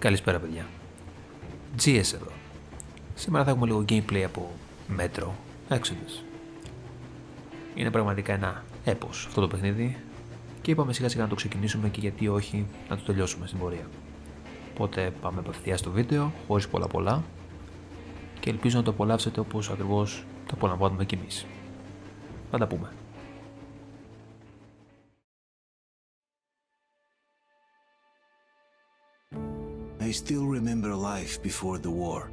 Καλησπέρα παιδιά. GS εδώ. Σήμερα θα έχουμε λίγο gameplay από Metro Exodus. Είναι πραγματικά ένα έπος αυτό το παιχνίδι και είπαμε σιγά σιγά να το ξεκινήσουμε και γιατί όχι να το τελειώσουμε στην πορεία. Οπότε πάμε απευθείας στο βίντεο χωρίς πολλά και ελπίζω να το απολαύσετε όπως ακριβώς το απολαμβάνουμε κι εμείς. Θα τα πούμε. I still remember life before the war.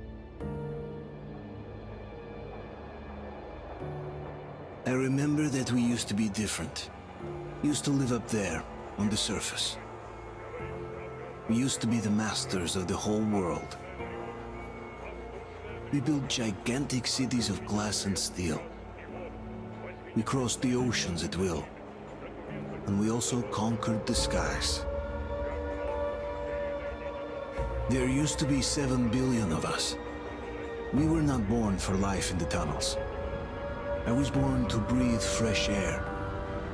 I remember that we used to be different. Used to live up there, on the surface. We used to be the masters of the whole world. We built gigantic cities of glass and steel. We crossed the oceans at will. And we also conquered the skies. There used to be 7 billion of us. We were not born for life in the tunnels. I was born to breathe fresh air,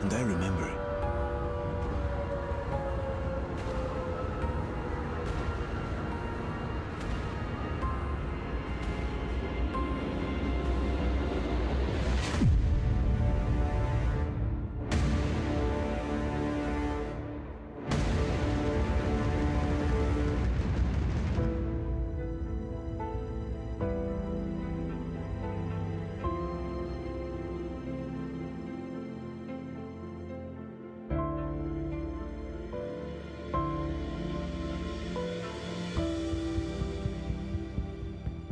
and I remember it.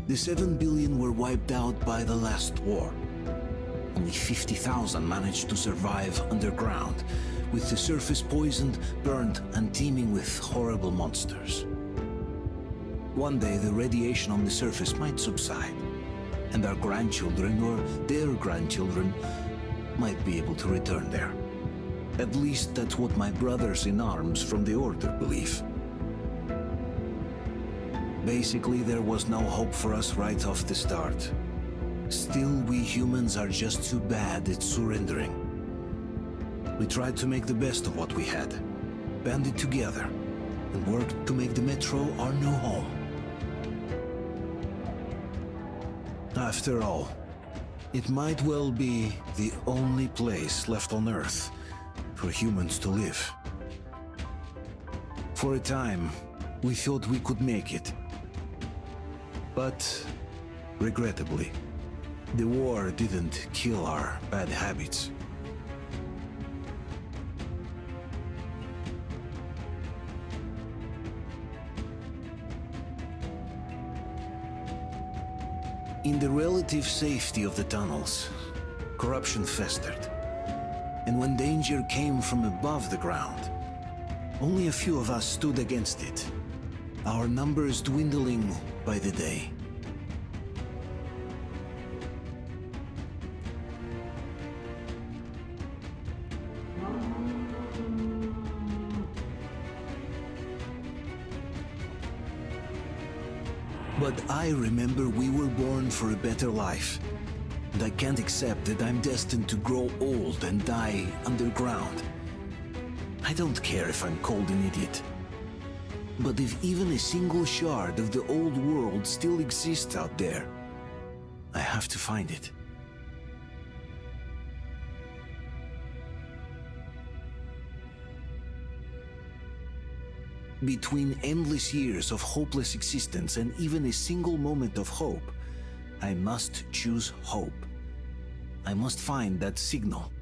The 7 billion were wiped out by the last war. Only 50,000 managed to survive underground, with the surface poisoned, burnt, and teeming with horrible monsters. One day the radiation on the surface might subside, and our grandchildren or their grandchildren might be able to return there. At least that's what my brothers in arms from the Order believe. Basically, there was no hope for us right off the start. Still, we humans are just too bad at surrendering. We tried to make the best of what we had, banded together, and worked to make the Metro our new home. After all, it might well be the only place left on Earth for humans to live. For a time, we thought we could make it. But, regrettably, the war didn't kill our bad habits. In the relative safety of the tunnels, corruption festered. And when danger came from above the ground, only a few of us stood against it, our numbers dwindling by the day. But I remember we were born for a better life, and I can't accept that I'm destined to grow old and die underground. I don't care if I'm called an idiot. But if even a single shard of the old world still exists out there, I have to find it. Between endless years of hopeless existence and even a single moment of hope, I must choose hope. I must find that signal.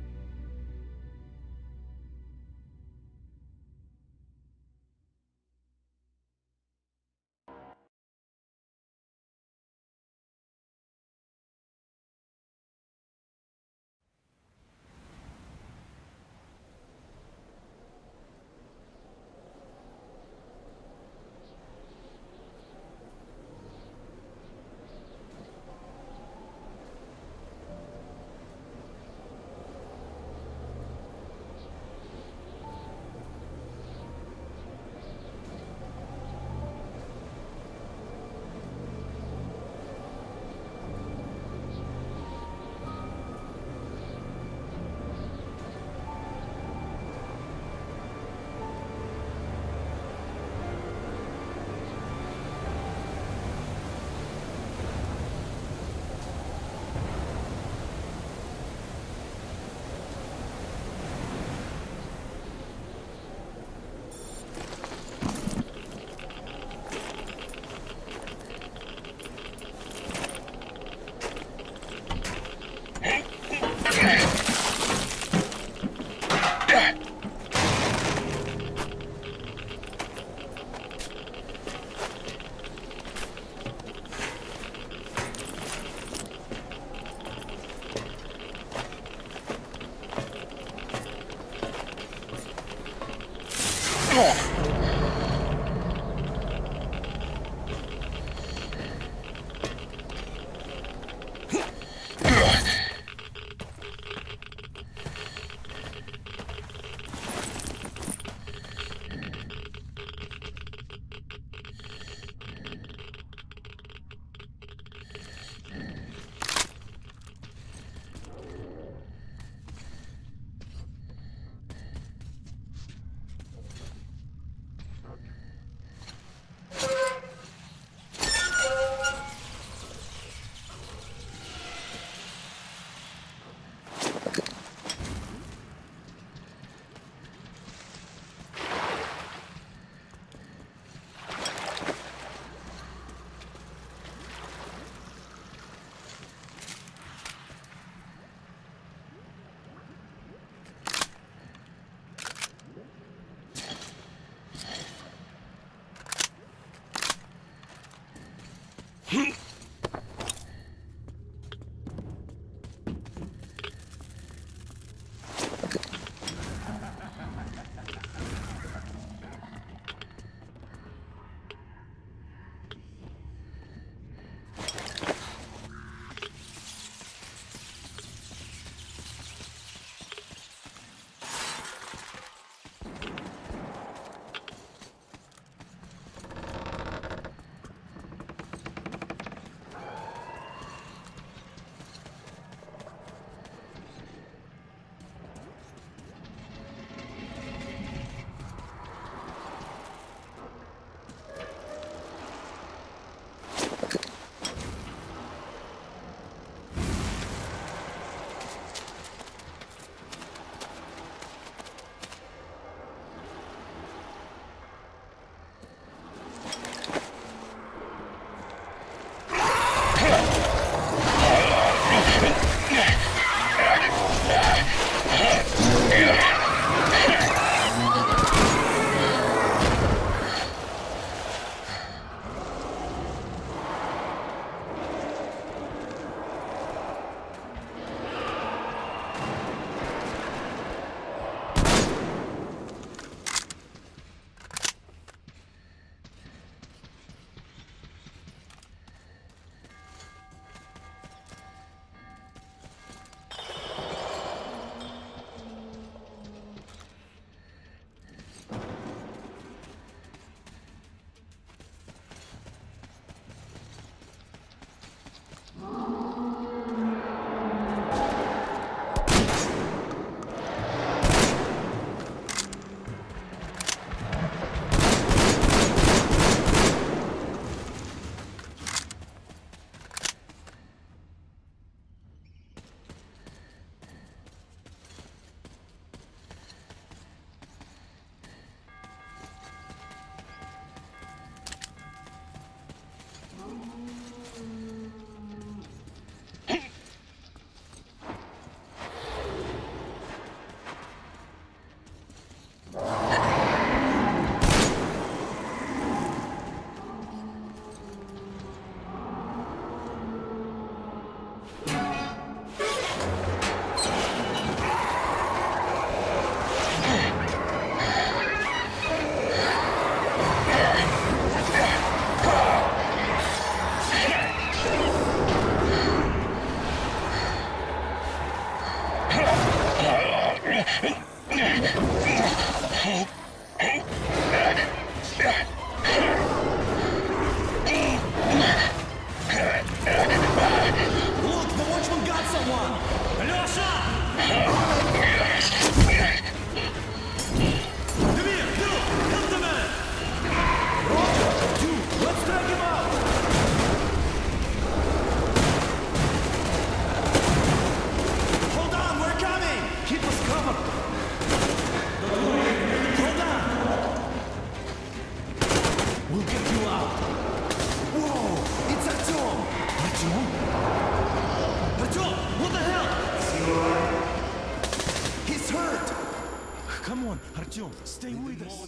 Артем, stay with us.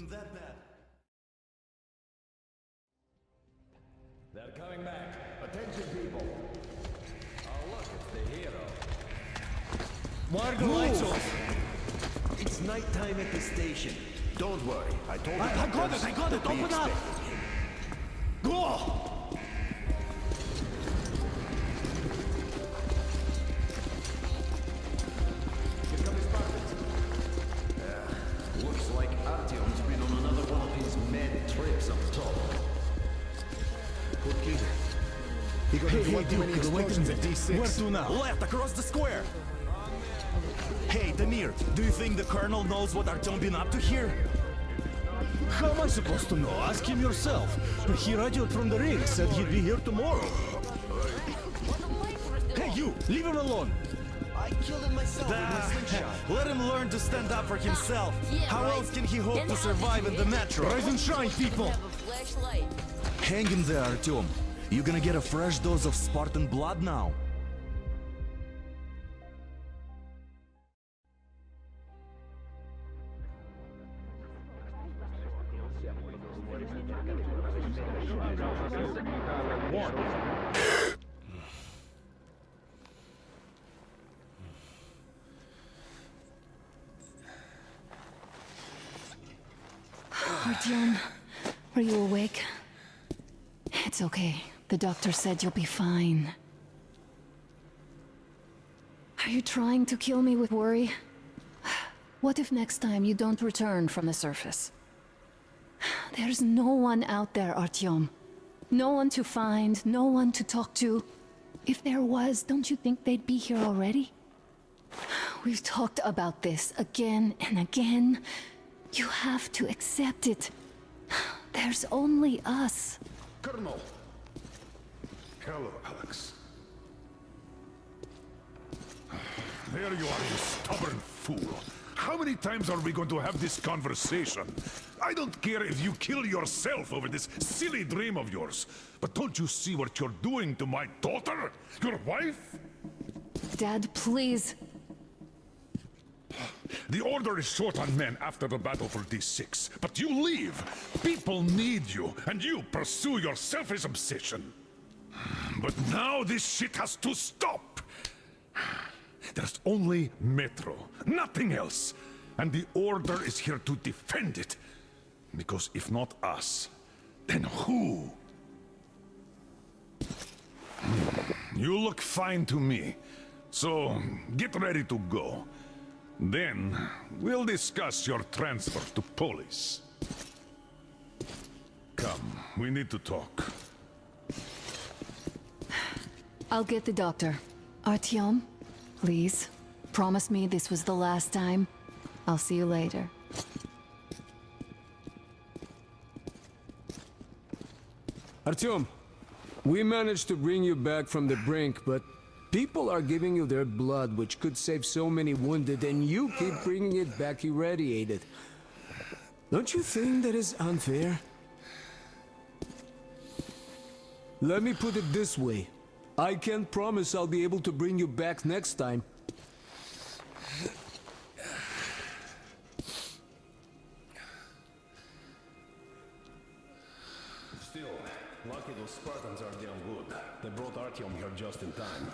They're coming back. Attention, people. Oh, look, it's the hero. Why are the lights off? It's nighttime at the station. Don't worry. I told you. I got it! Open up! Go! Looks like Artyom's been on another one of his mad trips up top. Hey, Duke, the weapons at D6. Where to now? Left, across the square. Hey, Damir, do you think the Colonel knows what Artyom been up to here? How am I supposed to know? Ask him yourself. He radioed from the ring, said he'd be here tomorrow. Hey, you! Leave him alone! I killed him myself with my slingshot. Let him learn to stand up for himself. How else can he hope to survive in the metro? Rise and shine, people! Hang in there, Artyom. You gonna get a fresh dose of Spartan blood now. Artyom, are you awake? It's okay. The doctor said you'll be fine. Are you trying to kill me with worry? What if next time you don't return from the surface? There's no one out there, Artyom. No one to find, no one to talk to. If there was, don't you think they'd be here already? We've talked about this again and again. You have to accept it. There's only us. Colonel! Hello, Alex. There you are, you stubborn fool. How many times are we going to have this conversation? I don't care if you kill yourself over this silly dream of yours, but don't you see what you're doing to my daughter? Your wife? Dad, please. The Order is short on men after the battle for D6, but you leave. People need you, and you pursue your selfish obsession. But now this shit has to stop. There's only Metro, nothing else. And the Order is here to defend it. Because if not us, then who? You look fine to me. So, get ready to go. Then, we'll discuss your transfer to Polis. Come, we need to talk. I'll get the doctor. Artyom, please. Promise me this was the last time. I'll see you later. Artyom, we managed to bring you back from the brink, but people are giving you their blood, which could save so many wounded, and you keep bringing it back irradiated. Don't you think that is unfair? Let me put it this way. I can't promise I'll be able to bring you back next time. Still, lucky those Spartans are damn good. They brought Artyom here just in time.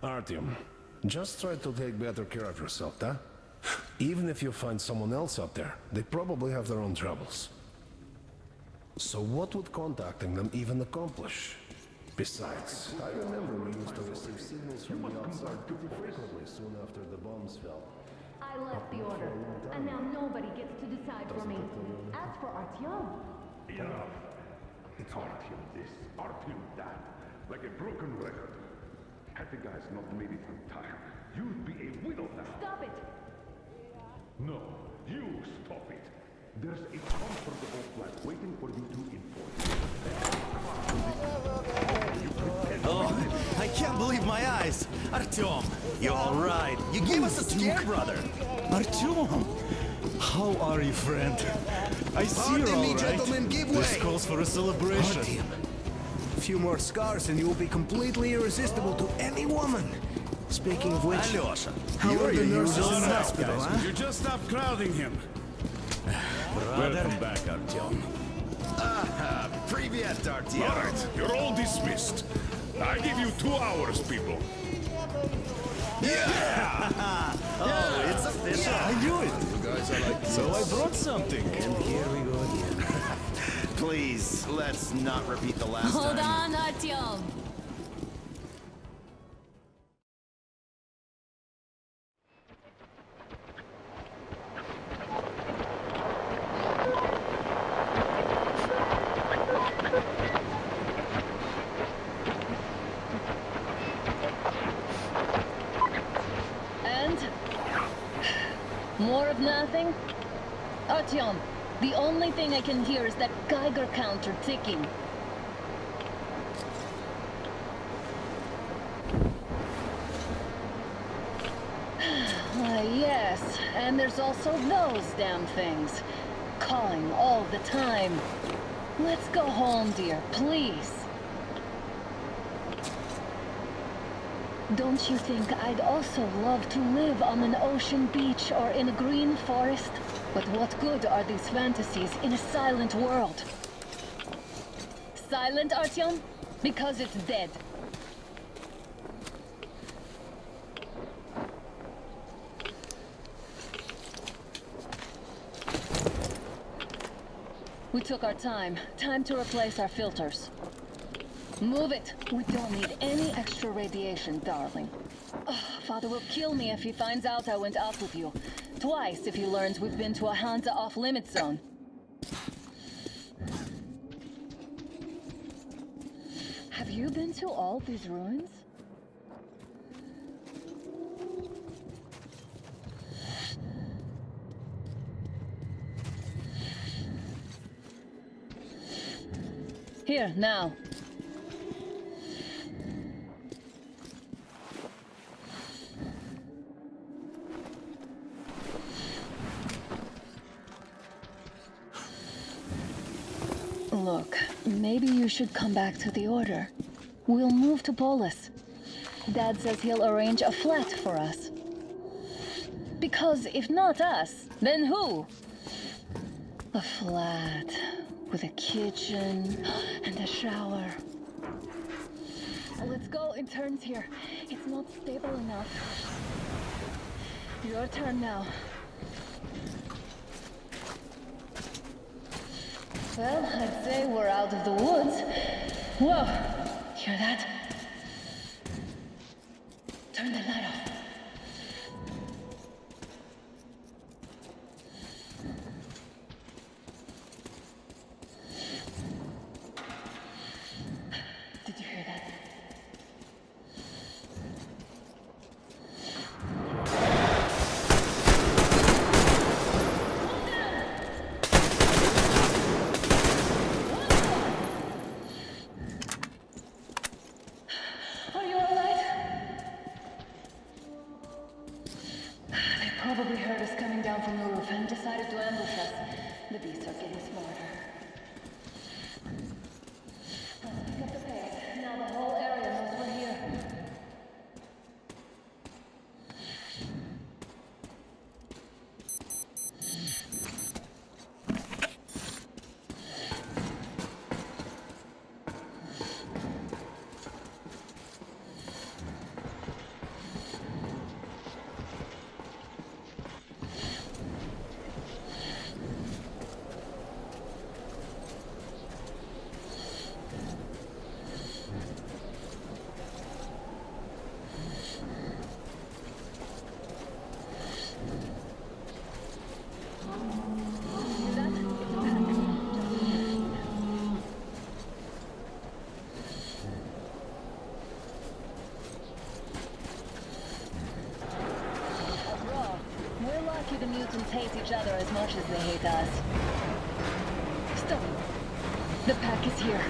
Artyom, just try to take better care of yourself, huh? Even if you find someone else out there, they probably have their own troubles. So what would contacting them even accomplish? Besides, I remember we used to receive signals from the outside pretty frequently soon after the bombs fell. I left the order, and now nobody gets to decide for me. As for Artyom, Enough. It's Artyom this, Artyom that. Like a broken record. Had the guys not made it on time, you'd be a widow now. stop it! No, you stop it. There's a comfortable flat waiting for you to inform. Oh, I can't believe my eyes. Artyom, you're all right. You gave us a scare, brother. Artyom! How are you, friend? I see you're Pardon me, all right. gentlemen, give This way. calls for a celebration. Artyom, a few more scars and you will be completely irresistible to any woman. Speaking of which, Alyosha, how are the nurses in the hospital, huh? You just stop crowding him. Welcome back, Artyom. Привет, Artyom. All right, you're all dismissed. I give you 2 hours, people. Oh, it's official. I knew it. You guys are like so I brought something. And here we go again. Please, let's not repeat the last Hold time. on, Artyom. And? More of nothing? Artyom, the only thing I can hear is that Geiger counter ticking. Yes, and there's also those damn things. Calling all the time. Let's go home, dear, please. Don't you think I'd also love to live on an ocean beach or in a green forest? But what good are these fantasies in a silent world? Silent, Artyom? Because it's dead. We took our time. Time to replace our filters. Move it. We don't need any extra radiation, darling. Oh, Father will kill me if he finds out I went out with you. Twice if he learns we've been to a Hansa off-limit zone. Have you been to all these ruins? Here, now. Look, maybe you should come back to the Order. We'll move to Polis. Dad says he'll arrange a flat for us. Because if not us, then who? A flat with a kitchen and a shower. Let's go in turns here. It's not stable enough. Your turn now. Well, I'd say we're out of the woods. Whoa! Hear that? Turn the light off. Did you hear that? Are you all right? They probably heard us coming down from the roof and decided to ambush us. The beasts are getting smarter. Let's pick up the pace. Now the whole area knows we're here. Hear that? Raw. We're lucky the mutants hate each other as much as they hate us. Stop. The pack is here.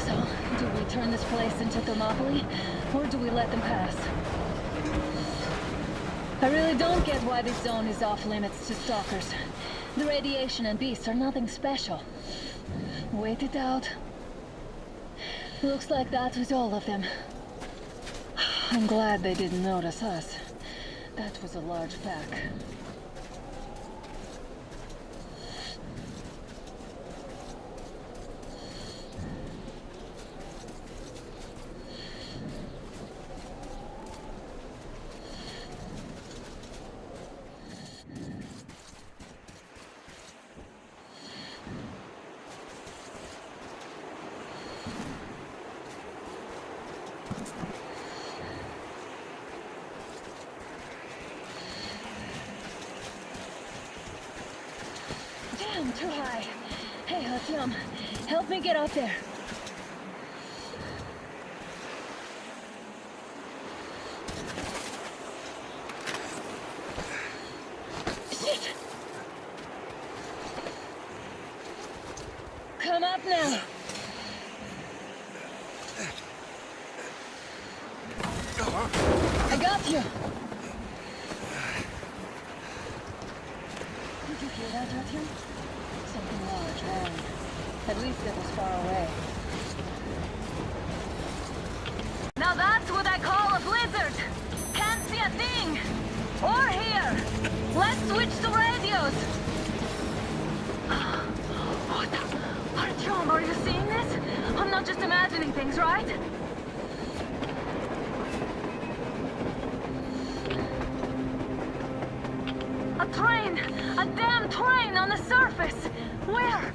So, do we turn this place into Thermopylae, or do we let them pass? I really don't get why this zone is off limits to stalkers. The radiation and beasts are nothing special. Wait it out. Looks like that was all of them. I'm glad they didn't notice us. That was a large pack. too high. Hey, Artyom, help me get out there. Shit! Come up now. I got you. Did you hear that, Artyom? Something large, man. At least it was far away. Now that's what I call a blizzard! Can't see a thing! Or hear! Let's switch to radios! What the? Artyom, are you seeing this? I'm not just imagining things, right? A train! A damn train on the surface! Where?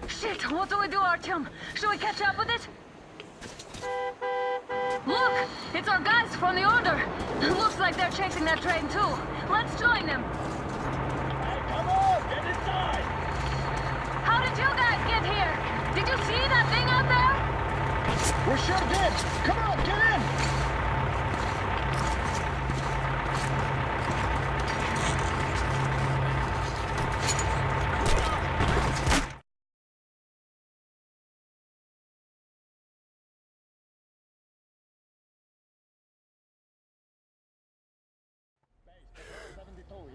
Shit! What do we do, Artyom? Should we catch up with it? Look! It's our guys from the Order! Looks like they're chasing that train too. Let's join them! Hey, come on! Get inside! How did you guys get here? Did you see that thing out there? We sure did! Come on, get in!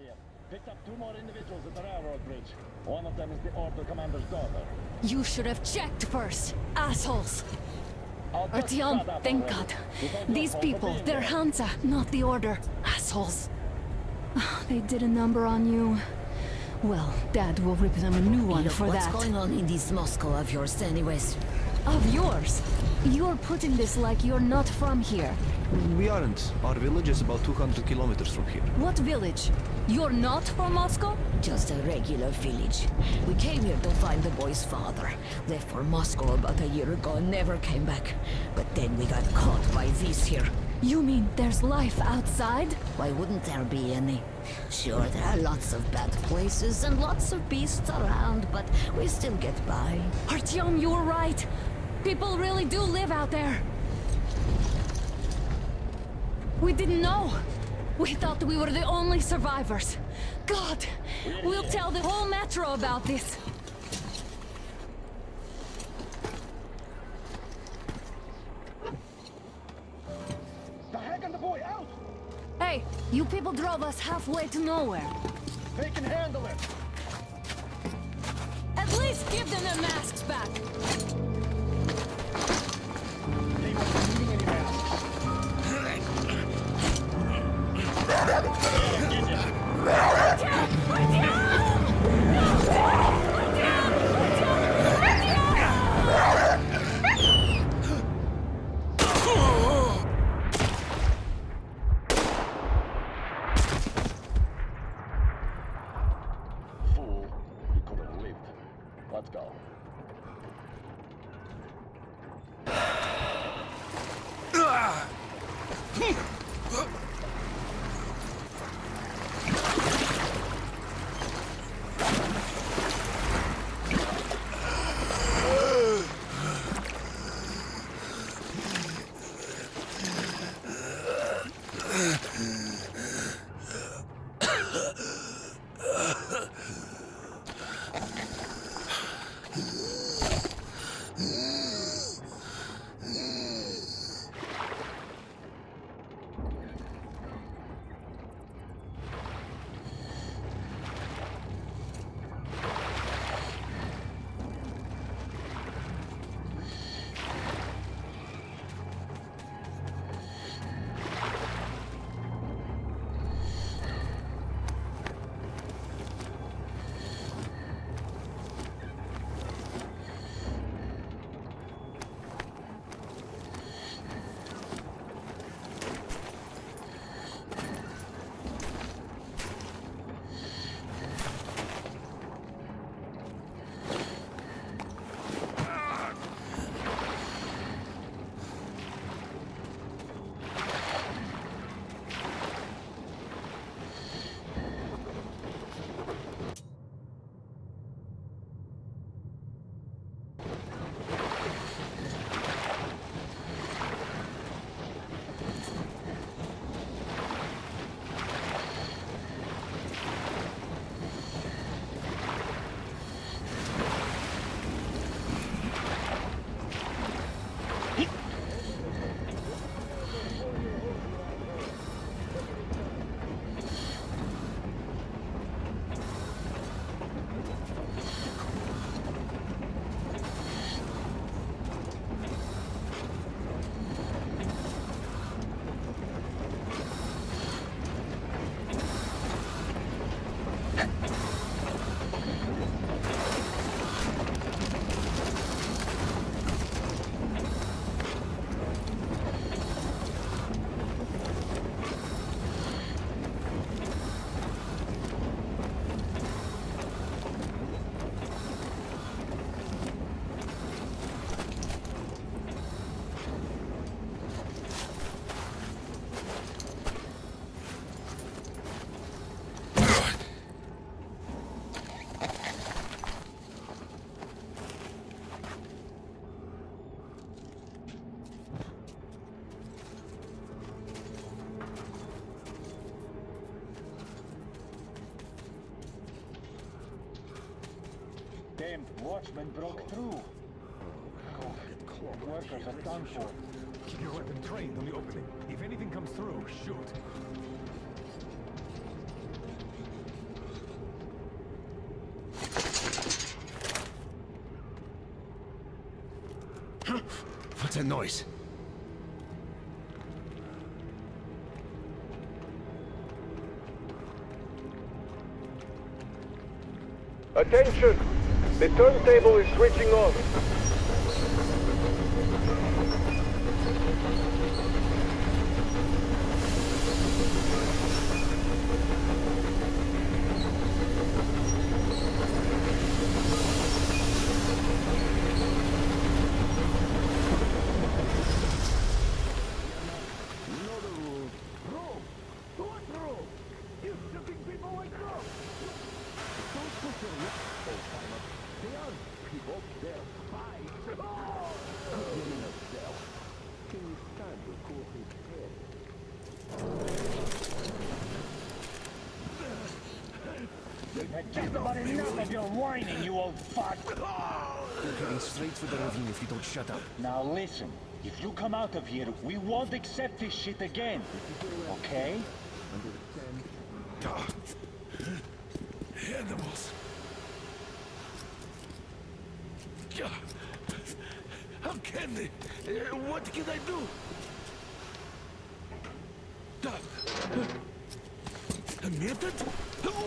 Here. Picked up 2 more individuals at the railroad bridge. One of them is the Order commander's daughter. You should have checked first, assholes. I'll just Artyom, shut up thank already. God. It was your These fault for people, being they're there. Hansa, not the Order. Assholes. They did a number on you. Well, Dad will rip them a new one Look, for what's that. going on in this Moscow of yours anyways? Of yours? You're putting this like you're not from here. We aren't. Our village is about 200 kilometers from here. What village? You're not from Moscow? Just a regular village. We came here to find the boy's father. Left for Moscow about a year ago and never came back. But then we got caught by this here. You mean there's life outside? Why wouldn't there be any? Sure, there are lots of bad places and lots of beasts around, but we still get by. Artyom, you were right. People really do live out there. We didn't know. We thought we were the only survivors. God, we'll tell the whole metro about this. The heck and the boy out! Hey, you people drove us halfway to nowhere. They can handle it! At least give them their masks back. They won't be needing any masks. Fool, you could have lived. Let's go. damn watchman broke through. Workers are done for. Keep your weapon trained on the opening. If anything comes through, shoot. What's that noise? Attention! The turntable is switching on. Just about enough of your whining, you old fuck! You're heading straight for the ravine if you don't shut up. Now listen, if you come out of here, we won't accept this shit again. Okay? Animals. How can they? What can I do? A mutant?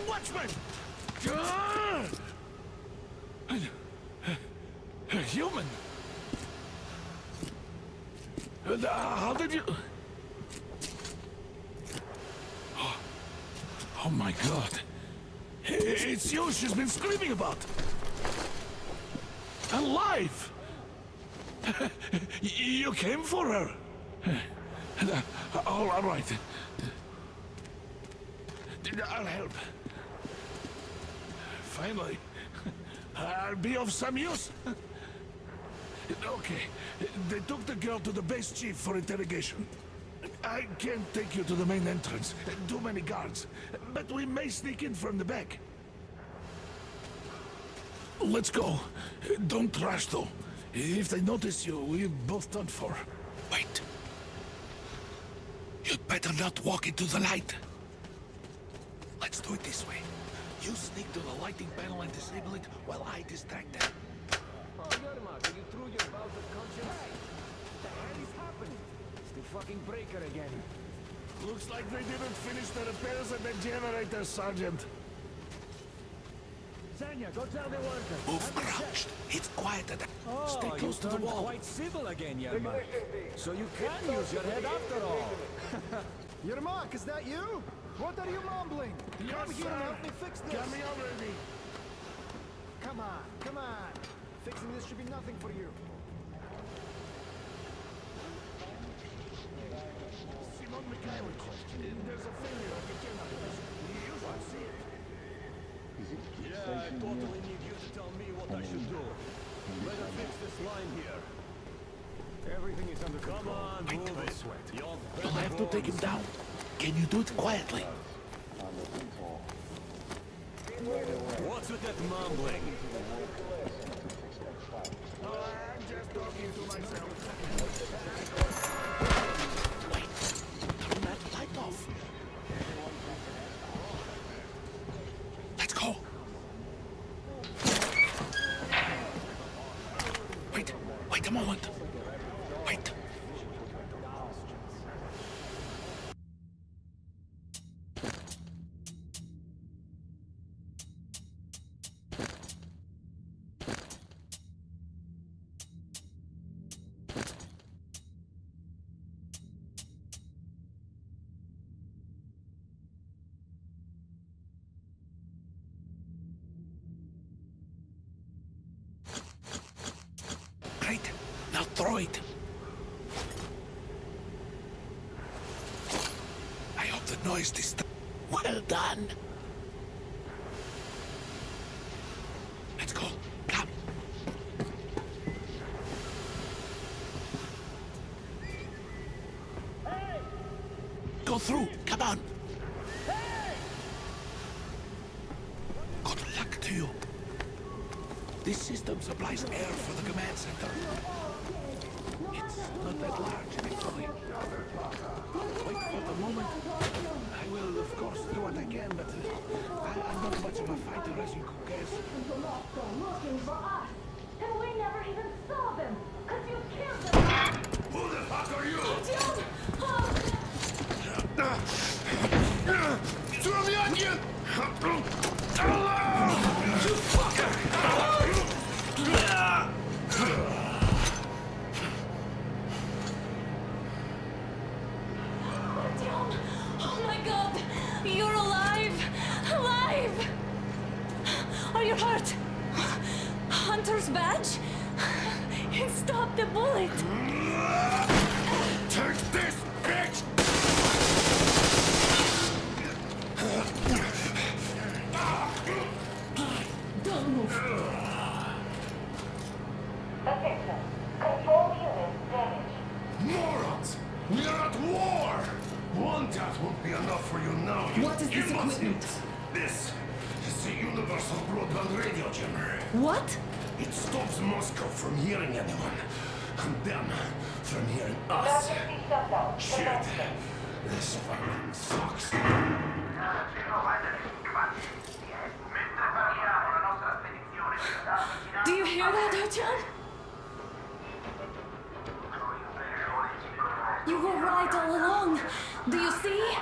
Watchman! A human? How did you... Oh my God. It's you she's been screaming about. Alive! You came for her. All right. I'll help. Finally. I'll be of some use. Okay. They took the girl to the base chief for interrogation. I can't take you to the main entrance. Too many guards. But we may sneak in from the back. Let's go. Don't rush, though. If they notice you, we're both done for. Wait. You'd better not walk into the light. Let's do it this way. You sneak to the lighting panel and disable it while I distract them. Oh, Yermak, are you through your bout of conscience? Hey! What the hell is happening? It's the fucking breaker again. Looks like they didn't finish the repairs at the generator, Sergeant. Sanya, go tell the workers. Move crouched. It's quieter. Stay close to the wall. Quite civil again, Yermak. So you can use your head after all. Yermak, is that you? What are you mumbling? Yes, Come here sir. and help me fix this. Got me already. Come on, come on. Fixing this should be nothing for you. Simon Mikhailovich, there's a failure at the generator. You should see it. Yeah, I totally need you to tell me what I should do. Better fix this line here. Everything is under control. Come on, move it. You'll have to take him down. Can you do it quietly? What's with that mumbling? I'm just talking to myself. Wait, turn that light off. Let's go. Wait a moment. Wait. Great. Now throw it. I hope the noise this time. Well done. Let's go. Come. Go through. Come on. Good luck to you. This system supplies air for the command center. It's not that large, actually. Wait for the moment. I will, of course, do what I can, but I'm not much of a fighter, as you could guess. Looking for us, and we never even saw them, cause you killed them. Who the fuck are you? Throw the onion! You fucker! Oh my god! You're alive! Alive! Are you hurt? Hunter's badge? It stopped the bullet! Take this, bitch! Don't move. Attention. Control unit damaged. Morons! We are at war! One death won't be enough for you now. What is this equipment? This is the Universal Broadband Radio Jammer. What? It stops Moscow from hearing anyone, and them from hearing us. Emergency shutdown. Shit. This fucking sucks. Do you hear that, Artyom? You were right all along. Do you see?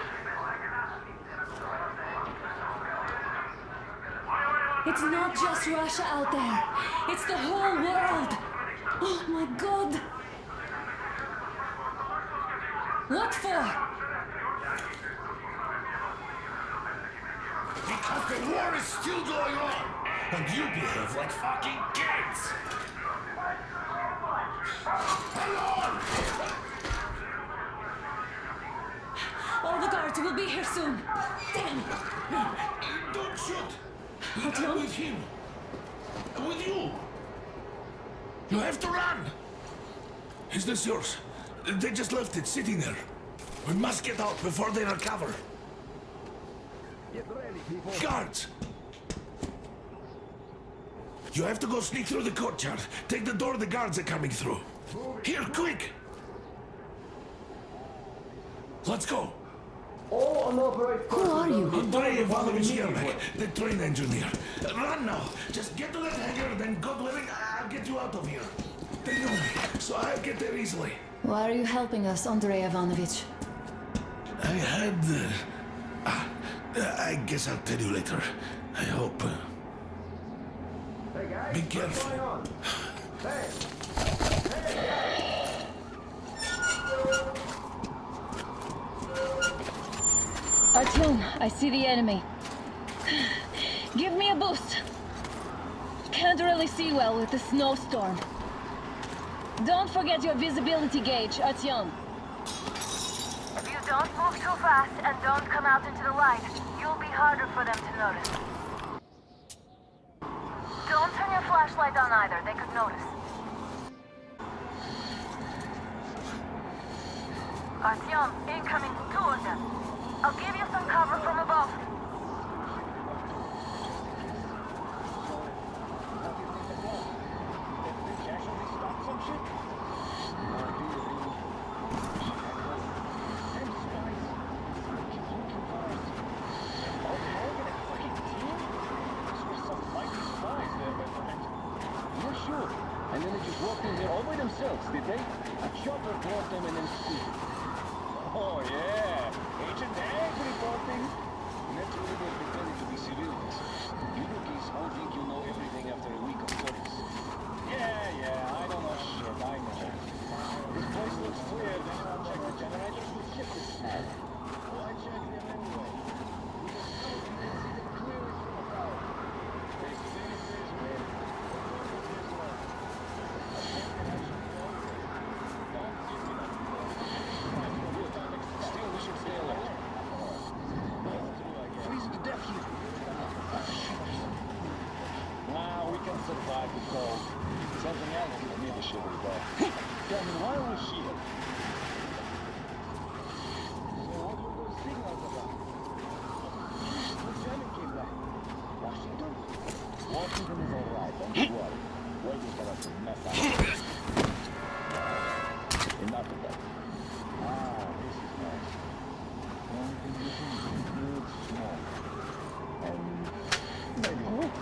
It's not just Russia out there. It's the whole world. Oh my god. What for? Because the war is still going on, and you behave like fucking kids. Alone! All the guards will be here soon. Damn. Don't shoot! Artyom? With him. With you. You have to run. Is this yours? They just left it sitting there. We must get out before they recover. Get ready, people. Guards! You have to go sneak through the courtyard. Take the door the guards are coming through. Here, quick! Let's go. Who are you? Andrei Ivanovich Yermak, the train engineer. Run now. Just get to that hangar, then God willing, I'll get you out of here. They know me, so I'll get there easily. Why are you helping us, Andrei Ivanovich? I had... I guess I'll tell you later. I hope. Hey guys, Be careful. what's going on? Hey! Artyom, I see the enemy. Give me a boost. Can't really see well with the snowstorm. Don't forget your visibility gauge, Artyom. If you don't move too fast and don't come out into the light, you'll be harder for them to notice. Don't turn your flashlight on either, they could notice. Artyom, incoming, 2 of them. I'll give you some cover from above. And then they just walked in here all by themselves, did they? A chopper brought them and then squeezed. Oh yeah, Agent Ag reporting. Naturally they're pretending to be civilians. You rookies all think you know everything after a week of service. Yeah, I don't know shit, I know. This place looks clear, then I'll check the generators with shit this time. Why check them anyway? Survive the cold. Something else gives me the shivery though. Tell me, why was she here? So what were those signals about? The German came back. Washington? Washington is alright. Don't worry. Waiting for us to mess up. Enough of that. Ah, this is nice. Something good, small. And maybe hope.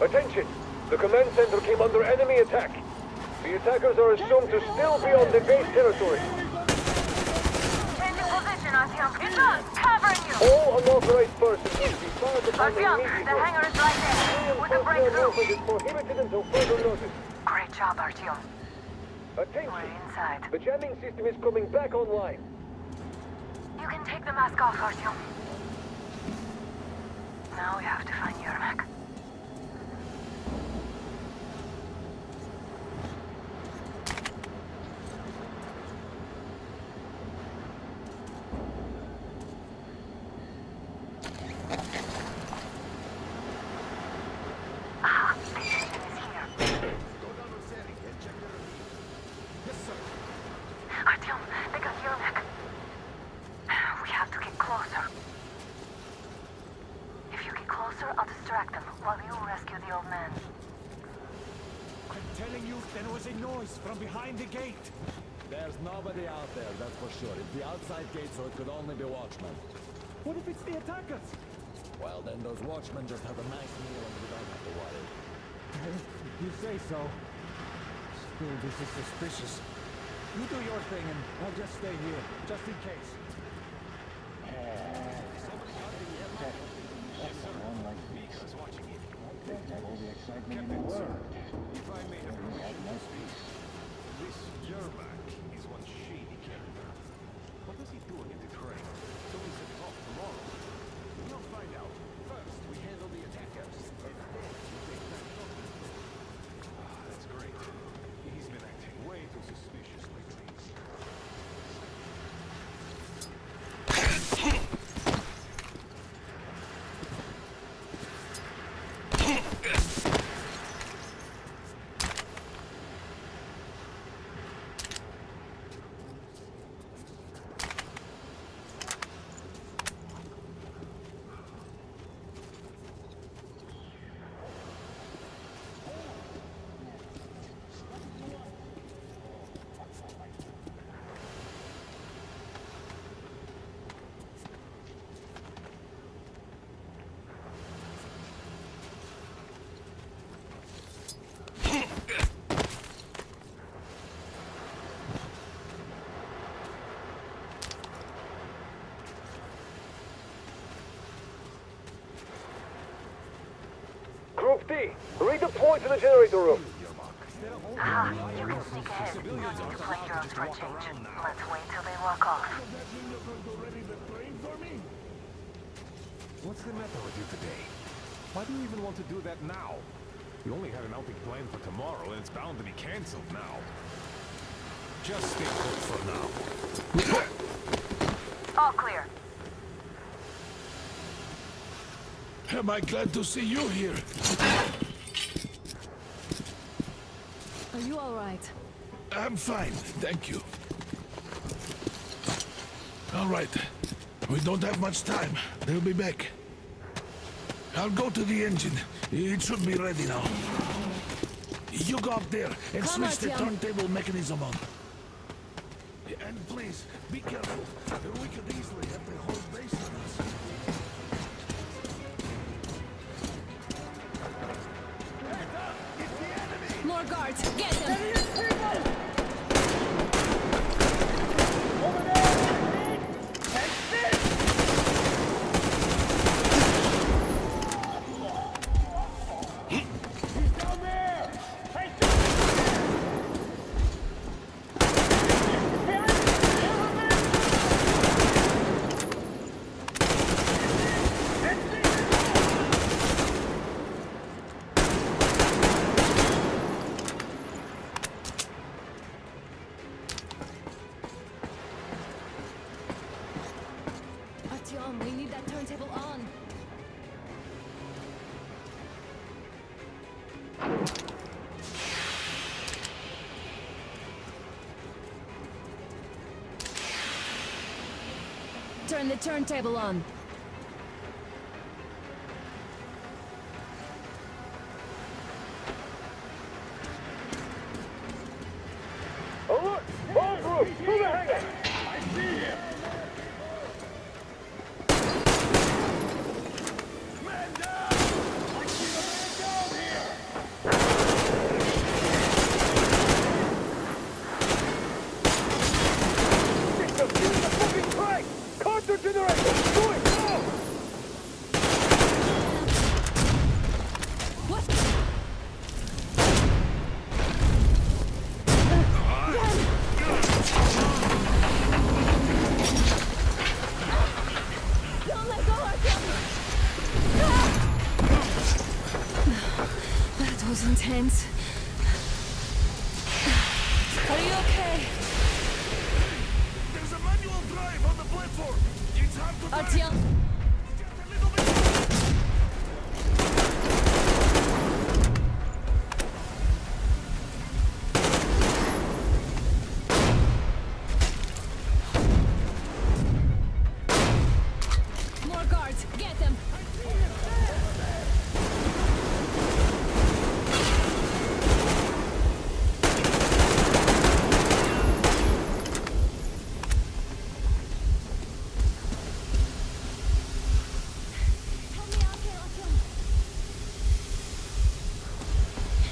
Attention! The command center came under enemy attack. The attackers are assumed to still be on the base territory. Changing position, Artyom. It's us! Covering you! All unauthorized persons must be fired upon Artyom, immediately. the hangar is right there. With the breakthrough. Movement is prohibited until further notice. Great job, Artyom. Attention! We're inside. The jamming system is coming back online. You can take the mask off, Artyom. Now we have to find Yermak. Artyom, they got Yermak. We have to get closer. If you get closer, I'll distract them while you rescue the old man. I'm telling you, there was a noise from behind the gate. There's nobody out there, that's for sure. It's the outside gate, so it could only be watchmen. What if it's the attackers? Well, then those watchmen just have a nice meal and we don't have to worry. You say so. Still, this is suspicious. You do your thing and I'll just stay here, just in case. That's the one like this. Don't have all the excitement in the world. If I may have Nice piece. this Yermak is one shady character. What was he doing in the train? So we set off tomorrow. We'll find out. First, we handle the attackers, and then we take back Tokyo. That's great. He's been acting way too suspicious lately. Group D, redeploy to the generator room. Aha, you can sneak ahead. No need to play girls for a change. Let's wait till they walk off. What's the matter with you today? Why do you even want to do that now? You only had an outing planned for tomorrow, and it's bound to be cancelled now. Just stay put for now. All clear. Am I glad to see you here? Are you all right? I'm fine, thank you. All right. We don't have much time. They'll be back. I'll go to the engine. It should be ready now. You go up there and Come switch the on, turntable mechanism on. And please, be careful. We could easily have the whole base on us. More guards! Get them! down there! Hey, Artyom, we need that turntable on. Turn the turntable on. Alert! All groups, to the hangar! I see him! Man down! I see the man down here! Victor, use the fucking crank! Counter generator! Do it now! What? Don't let go, Artyom! That was intense. Are you okay? There's a manual drive on the platform. It's hard to Artyom! just a little bit. More guards! Get them! Help me out here, Artyom.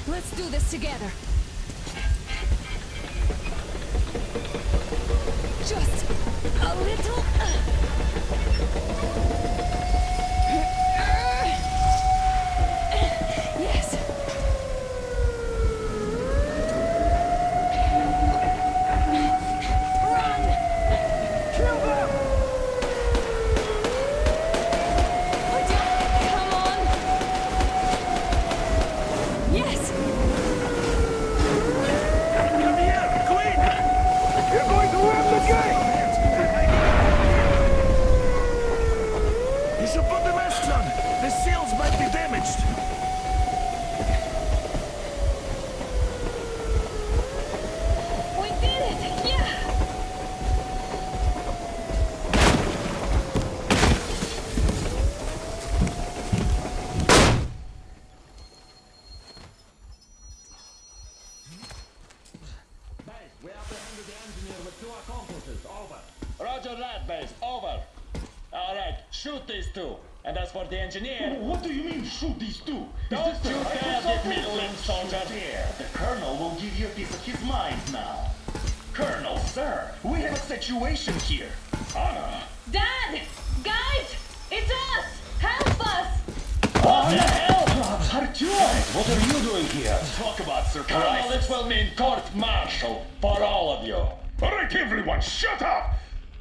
Let's do this together. Just a little. Yes. Run! Kill them! Come on! Yes! Come here, quick! You're going to ram the gate! You should put the masks on. The seals might be damaged. We did it! Yeah! We apprehended the engineer with 2 accomplices. Over. Roger that, base. Over. All right, shoot these two. And as for the engineer... What do you mean, shoot these two? Don't you dare give me lip, soldier! The Colonel will give you a piece of his mind now. Colonel, sir, we have a situation here. Anna! Dad! Guys! It's us! Help us! What the hell? Artyom! What are you doing here? Talk about Colonel, surprise. this will mean court-martial for all of you. All right, everyone, shut up!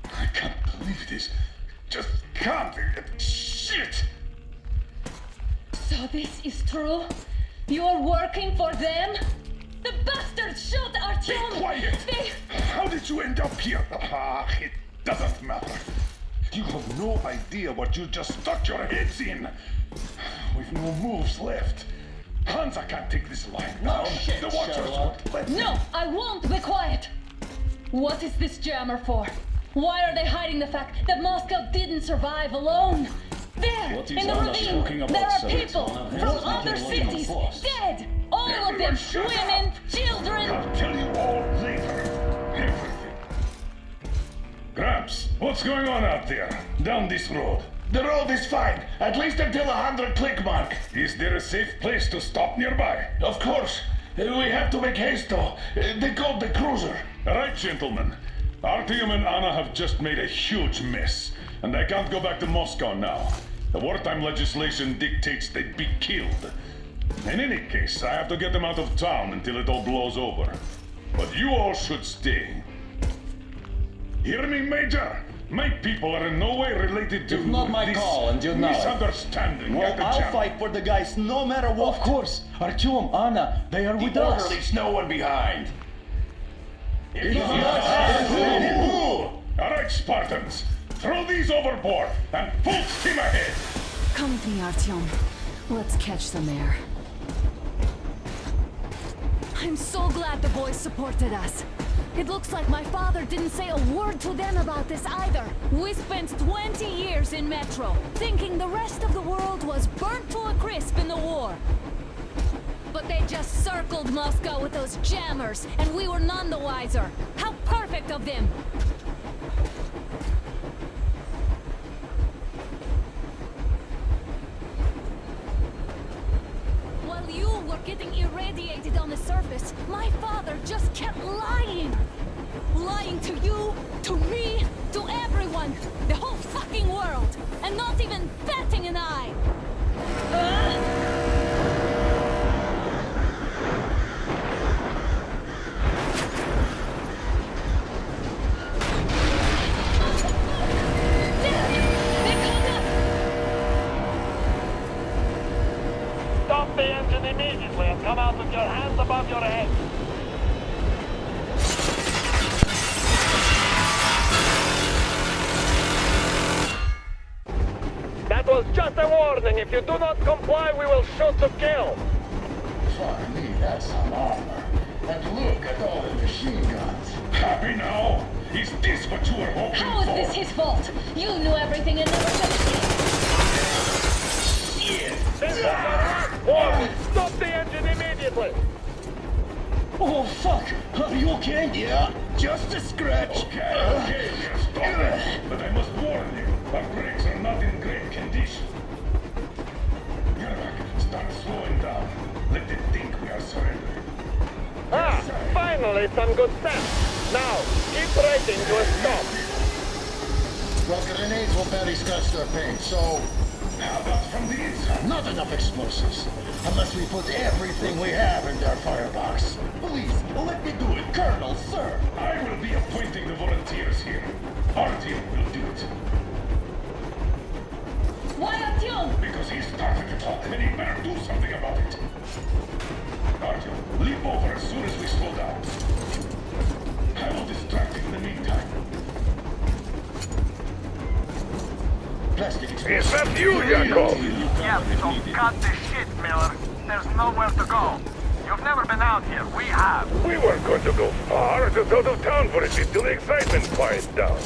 I can't believe this. Just can't. Shit! So this is true? You're working for them? The bastards shot Be Artyom! quiet! They... How did you end up here? Ah, it doesn't matter. You have no idea what you just stuck your heads in. We've no moves left. Hansa can't take this lying down. shit, The Watchers Sherlock. won't let No, I won't be quiet! What is this jammer for? Why are they hiding the fact that Moscow didn't survive alone? There, What is in the Anna ravine, talking about, there are sir? people It's one of from his other little cities, boss. dead! All of Everyone them, shut up. women, children! I'll tell you all later. Everything. Gramps, what's going on out there? Down this road? The road is fine, at least until 100 click mark. Is there a safe place to stop nearby? Of course. We have to make haste though. They called the cruiser. All right, gentlemen. Artyom and Anna have just made a huge mess, and they can't go back to Moscow now. The wartime legislation dictates they be killed. In any case, I have to get them out of town until it all blows over. But you all should stay. Hear me, Major? My people are in no way related to It's not my this call, and you know it. misunderstanding. Well, at the I'll camp. fight for the guys no matter what. Of course. Artyom, Anna, they are with us. Orderlies, no one behind. All right, Spartans. Throw these overboard and full steam ahead. Come with me, Artyom. Let's catch some air. I'm so glad the boys supported us. It looks like my father didn't say a word to them about this either. We spent 20 years in Metro, thinking the rest of the world was burnt to a crisp in the war. But they just circled Moscow with those jammers, and we were none the wiser. How perfect of them! While you were getting irradiated on the surface, my father just kept lying. Lying to you, to me, to everyone, the whole fucking world, and not even batting an eye. Stop the engine immediately and come out with your hands above your head. That was just a warning. If you do not comply, we will shoot to kill. Fuck me, that's some armor. And look at all the machine guns. Happy now? Is this what you were hoping How is for? this his fault? You knew everything and never said This is your last warning. Stop the engine immediately. Oh, fuck! Are you okay? Yeah, just a scratch. Okay, stop it. But I must warn you, our brakes are not in great condition. Yermak, start slowing down. Let them think we are surrendering. Ah, finally some good sense. Now, keep racing to a stop. Well, grenades will barely scratch their paint, so... How about from the inside? Not enough explosives. Unless we put everything we have in their firebox. Please, let me do it, Colonel, sir. I will be appointing the volunteers here. Artyom will do it. Why Artyom? Because he started it all, and he better do something about it. Artyom, leap over as soon as we slow down. I will distract him in the meantime. Plastic Is that you, Yakov? Yes, so cut the shit, Miller. There's nowhere to go. You've never been out here. We have. We weren't going to go far, just out of town for a bit till the excitement quiets down.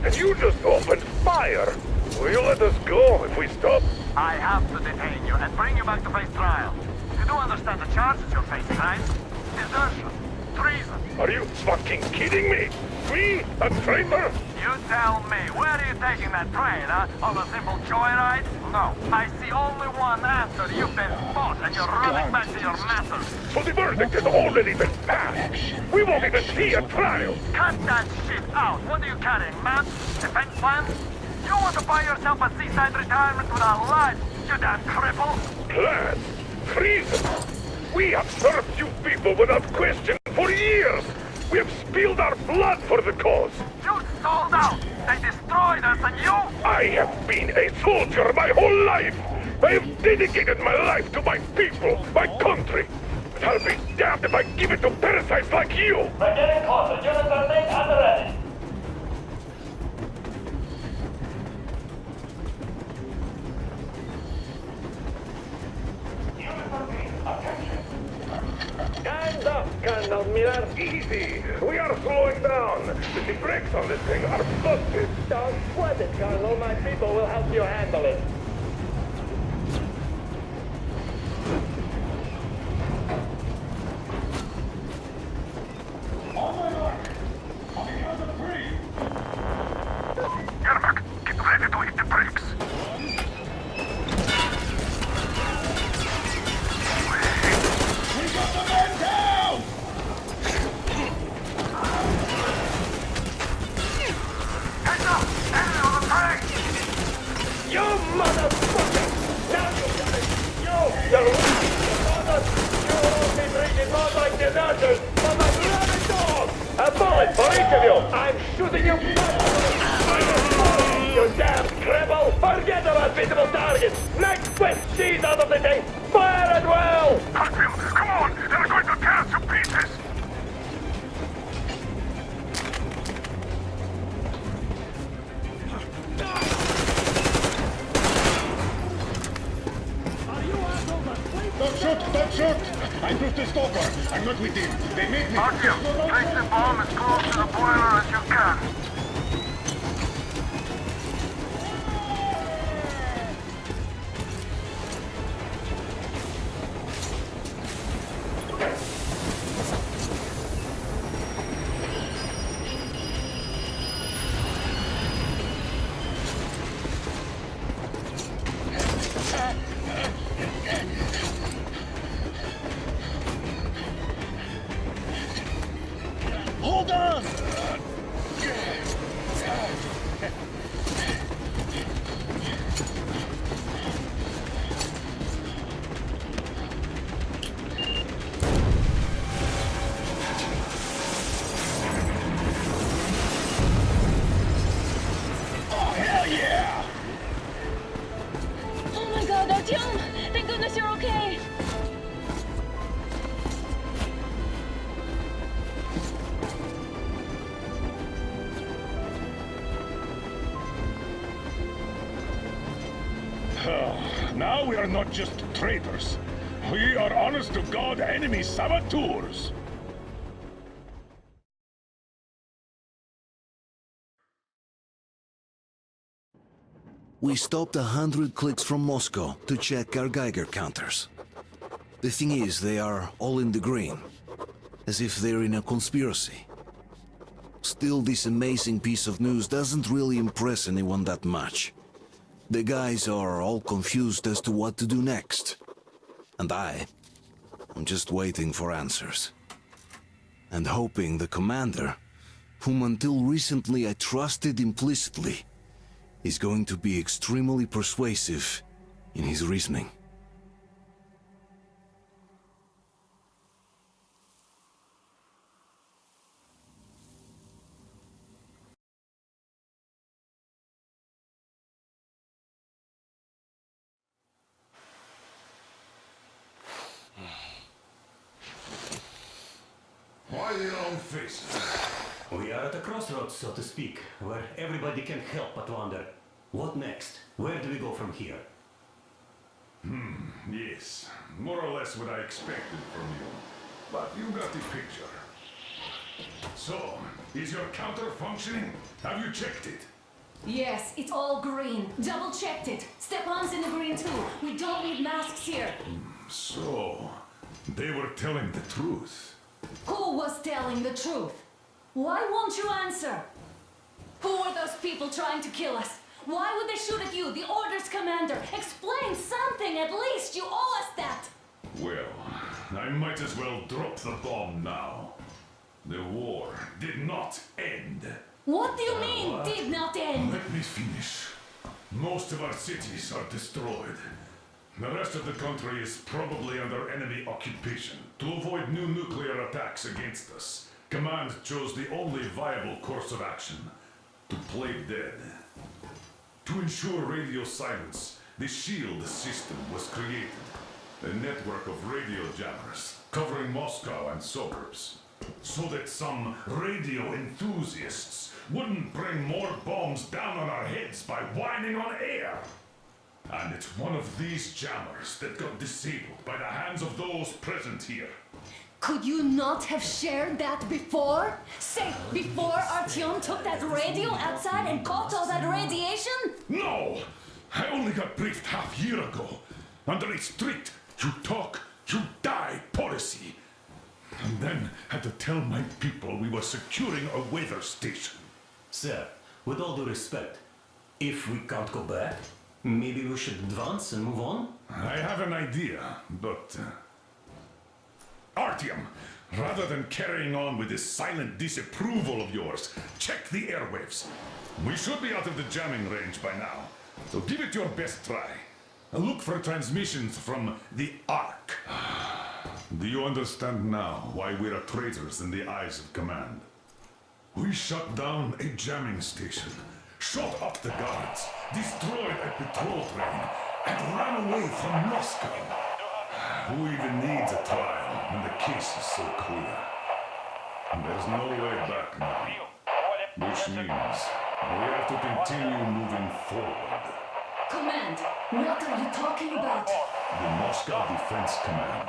And you just opened fire. Will you let us go if we stop? I have to detain you and bring you back to face trial. You do understand the charges you're facing, right? Desertion. Treason. Are you fucking kidding me? Me? A traitor? You tell me, where are you taking that train, huh? On a simple joyride? No, I see only one answer. You've been fought and you're running back to your masters. So the verdict has already been passed. We won't even see a trial. Cut that shit out. What are you carrying, maps? Defense plans? You want to buy yourself a seaside retirement without life, you damn cripple? Plans? Treason? We have served you people without question for years. We have spilled our blood for the cause. You sold out. They destroyed us and you... I have been a soldier my whole life. I have dedicated my life to my people, my country. But I'll be damned if I give it to parasites like you. We're getting closer. Units are made and ready. Stand up, Colonel Miller. Easy. We are slowing down. The brakes on this thing are busted. Don't sweat it, Colonel. My people will help you handle it. On my mark. On the count of 3. Yermak, get ready to hit the brakes. We got the man down! Heads up! Enemy on the train! You mother... the nurses of a rabid dog! A bullet for each of you! I'm shooting you You damn cripple! Forget about visible targets! Next quick, she's out of the thing! Fire at will! Artyom, come on! They're going to tear us to pieces! Don't shoot! Don't shoot! I proved the stalker. I'm not with him. They made me. Artyom, place the bomb as close to the boiler as you can. Hold on! Oh, hell yeah! Oh my god, Artyom! Thank goodness you're okay! Now we are not just traitors. We are honest-to-God enemy saboteurs. We stopped 100 clicks from Moscow to check our Geiger counters. The thing is, they are all in the green, as if they're in a conspiracy. Still, this amazing piece of news doesn't really impress anyone that much. The guys are all confused as to what to do next. And I'm just waiting for answers. And hoping the commander, whom until recently I trusted implicitly, is going to be extremely persuasive in his reasoning. Why the long faces? We are at a crossroads, so to speak, where everybody can help but wonder, what next? Where do we go from here? Yes, more or less what I expected from you. But you got the picture. So, is your counter functioning? Have you checked it? Yes, it's all green. Double checked it. Stepan's in the green too. We don't need masks here. So, they were telling the truth. Who was telling the truth? Why won't you answer? Who were those people trying to kill us? Why would they shoot at you, the Order's commander? Explain something, at least. You owe us that. Well, I might as well drop the bomb now. The war did not end. What do you mean, did not end? Let me finish. Most of our cities are destroyed. The rest of the country is probably under enemy occupation. To avoid new nuclear attacks against us, Command chose the only viable course of action: to play dead. To ensure radio silence, the SHIELD system was created. A network of radio jammers covering Moscow and suburbs. So that some radio enthusiasts wouldn't bring more bombs down on our heads by whining on air. And it's one of these jammers that got disabled by the hands of those present here. Could you not have shared that before? Say, before Artyom took that radio outside and caught all that radiation? No! I only got briefed half year ago. Under a strict, you talk, you die policy. And then had to tell my people we were securing a weather station. Sir, with all due respect, if we can't go back, maybe we should advance and move on? I have an idea, but... Artyom, rather than carrying on with this silent disapproval of yours, check the airwaves. We should be out of the jamming range by now, so give it your best try. Look for transmissions from the Ark. Do you understand now why we are traitors in the eyes of command? We shut down a jamming station, shot up the guards, destroyed a patrol train, and ran away from Moscow. Who even needs a trial when the case is so clear? There's no way back now, which means we have to continue moving forward. Command, what are you talking about? The Moscow Defense Command.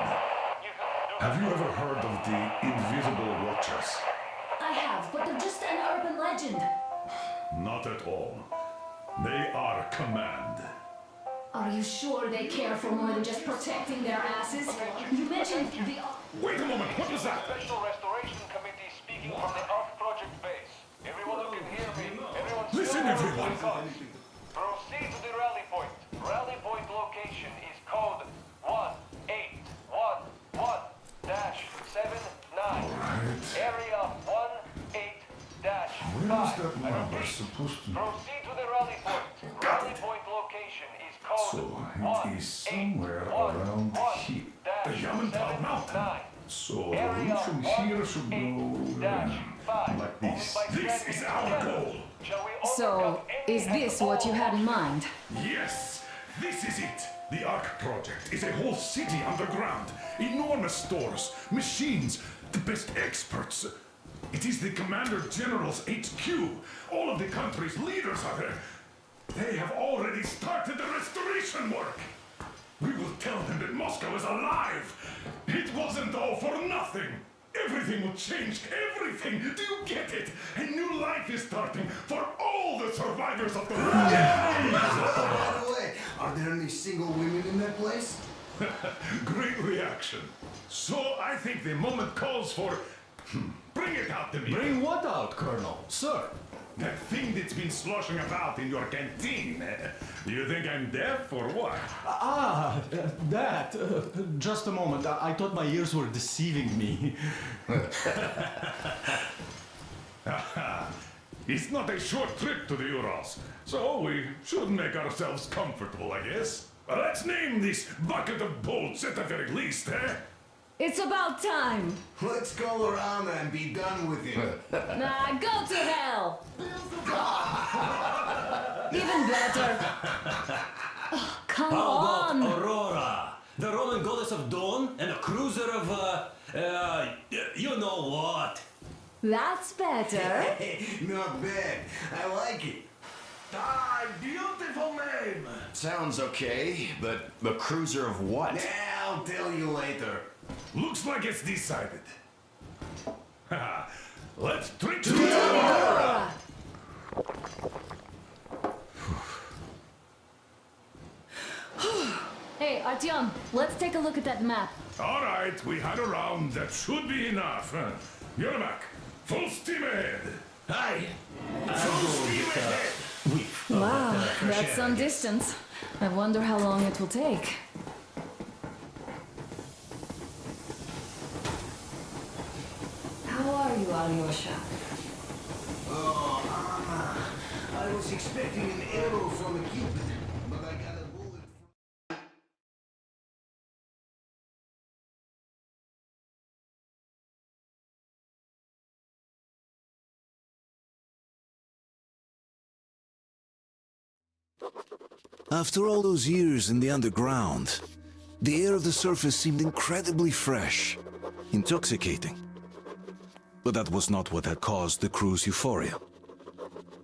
Have you ever heard of the Invisible Watchers? I have, but they're just an urban legend. Not at all. They are command. Are you sure they care for more than just protecting their asses? You mentioned the... Wait a moment, what was that? Special Restoration Committee speaking from the Ark Project base. Everyone who can hear me, everyone... Listen, everyone! Proceed to the rally point. Rally point location is code 1811-79. Area 18-5. Where is that number supposed to be? Proceed to the rally point. Rally point location is code So it is somewhere around here. The Yamantau Mountain. So the route from here should go like this. This is our goal. So, is this what you had in mind? Yes, this is it. The Ark Project is a whole city underground. Enormous stores, machines, the best experts. It is the Commander General's HQ. All of the country's leaders are there. They have already started the restoration work. We will tell them that Moscow is alive. It wasn't all for nothing. Everything will change. Everything. Do you get it? A new life is starting for all the survivors of the war. By the way, are there any single women in that place? Great reaction. So I think the moment calls for... Bring it out to me. Bring what out, Colonel? Sir? That thing that's been sloshing about in your canteen. Do you think I'm deaf or what? That. Just a moment. I thought my ears were deceiving me. It's not a short trip to the Urals, so we should make ourselves comfortable, I guess. Let's name this bucket of bolts at the very least, eh? It's about time! Let's call around and be done with it. Nah, go to hell! Even better. Oh, come How on! about Aurora? The Roman goddess of dawn and a cruiser of, you know what? That's better. Not bad. I like it. Ah, beautiful name. Sounds okay, but the cruiser of what? I'll tell you later. Looks like it's decided. Let's drink to Aurora! Hey, Artyom, let's take a look at that map. All right, we had a round. That should be enough. Yermak, full steam ahead. Aye. Full steam ahead. Wow, that's some distance. I wonder how long it will take. How are you, Alyosha? Oh, Anna. I was expecting an arrow from a Cupid, but I got a bullet from... After all those years in the underground, the air of the surface seemed incredibly fresh, intoxicating. But that was not what had caused the crew's euphoria.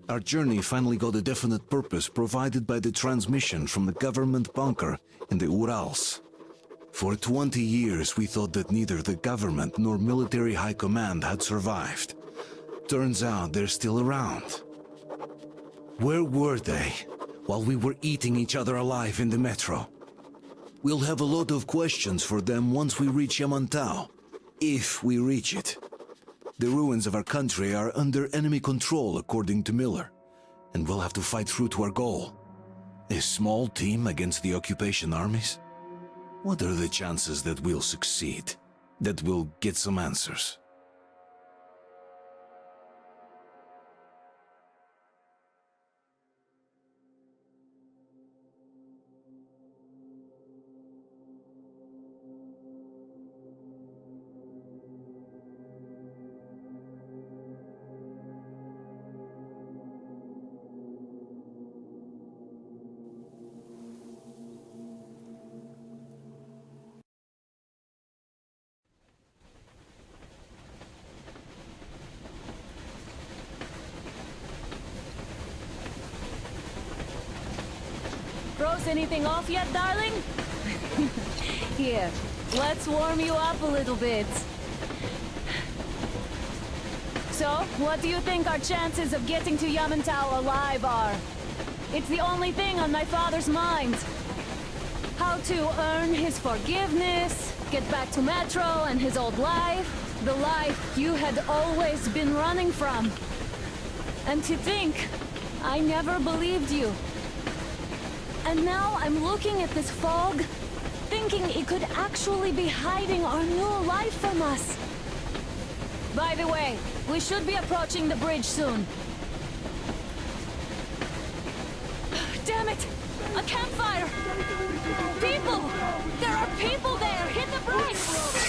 Our journey finally got a definite purpose provided by the transmission from the government bunker in the Urals. For 20 years we thought that neither the government nor military high command had survived. Turns out they're still around. Where were they while we were eating each other alive in the metro? We'll have a lot of questions for them once we reach Yamantau, if we reach it. The ruins of our country are under enemy control, according to Miller, and we'll have to fight through to our goal. A small team against the occupation armies? What are the chances that we'll succeed? That we'll get some answers? close anything off yet, darling? Here, let's warm you up a little bit. So, what do you think our chances of getting to Yamantau alive are? It's the only thing on my father's mind. How to earn his forgiveness, get back to Metro and his old life, the life you had always been running from. And to think, I never believed you. And now I'm looking at this fog, thinking it could actually be hiding our new life from us. By the way, we should be approaching the bridge soon. Damn it! A campfire! People! There are people there! Hit the brakes!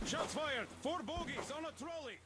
Shots fired! 4 bogies on a trolley!